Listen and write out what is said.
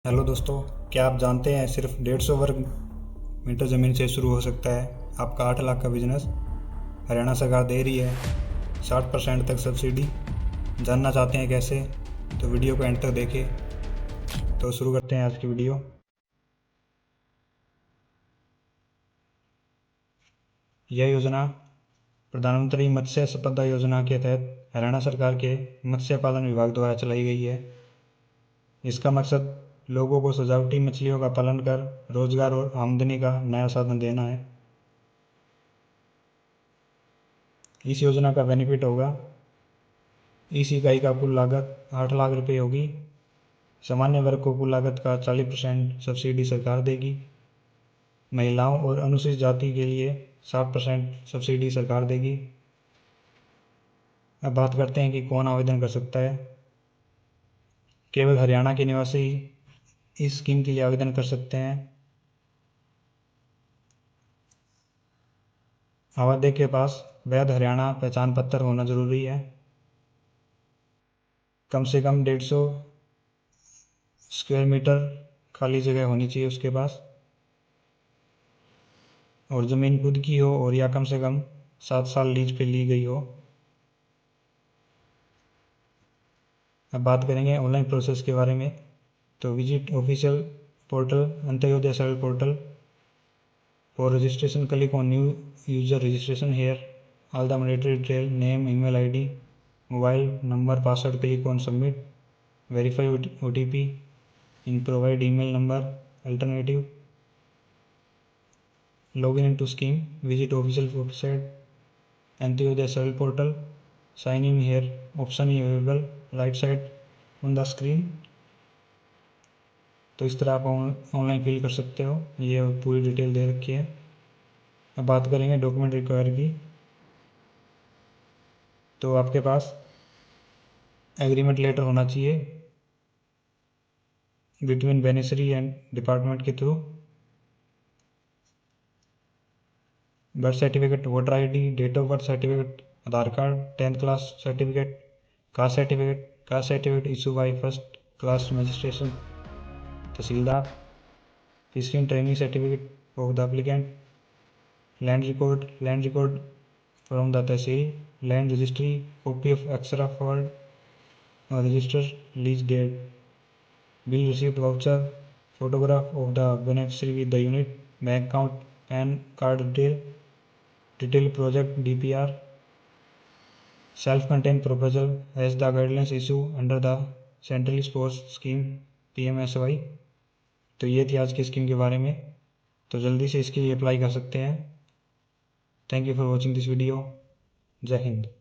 Hello दोस्तों, क्या आप जानते हैं सिर्फ 150 वर्ग मीटर ज़मीन से शुरू हो सकता है आपका 8 लाख का बिजनेस। हरियाणा सरकार दे रही है 60% तक सब्सिडी। जानना चाहते हैं कैसे? तो वीडियो को एंड तक देखें। तो शुरू करते हैं आज की वीडियो। यह योजना प्रधानमंत्री मत्स्य संपदा योजना के तहत हरियाणा सरकार के मत्स्य पालन विभाग द्वारा चलाई गई है। इसका मकसद लोगों को सजावटी मछलियों का पालन कर रोजगार और आमदनी का नया साधन देना है। इस योजना का बेनिफिट होगा, इस इकाई का कुल लागत 8 लाख रुपये होगी। सामान्य वर्ग को कुल लागत का 40% सब्सिडी सरकार देगी। महिलाओं और अनुसूचित जाति के लिए 60% सब्सिडी सरकार देगी। अब बात करते हैं कि कौन आवेदन कर सकता है। केवल हरियाणा के निवासी इस स्कीम के लिए आवेदन कर सकते हैं। आवेदक के पास वैध हरियाणा पहचान पत्र होना जरूरी है। कम से कम 150 स्क्वायर मीटर खाली जगह होनी चाहिए उसके पास, और ज़मीन खुद की हो और या कम से कम 7 साल लीज पे ली गई हो। अब बात करेंगे ऑनलाइन प्रोसेस के बारे में। तो visit official portal Antyodaya Saral portal for registration, click on new user registration here, all the mandatory detail name, email ID, mobile number, password, click on submit, verify OTP in provide email number alternative, login into scheme, visit official website Antyodaya Saral portal, sign in here option available right side on the screen. तो इस तरह आप online fill कर सकते हो, ये पूरी detail दे रखी है। अब बात करेंगे डॉक्यूमेंट रिक्वायर की। तो आपके पास एग्रीमेंट लेटर होना चाहिए बिटवीन बेनिफिशियरी एंड डिपार्टमेंट के through, birth certificate, voter ID, date of birth certificate, Aadhaar card, 10th class certificate, caste certificate issue by first class magistrate tehsildar, fishing training certificate of the applicant, land record from the tehsil, land registry, copy of एक्सरा फॉर्ड और register, lease date, bill received voucher, photograph of the beneficiary with the unit, bank account, PAN card detail project DPR, self-contained proposal as the guidelines issued under the Central Sports Scheme PMSY। तो ये थी आज की scheme के बारे में। तो जल्दी से इसके लिए अप्लाई कर सकते हैं। Thank you for watching this video. जय हिंद।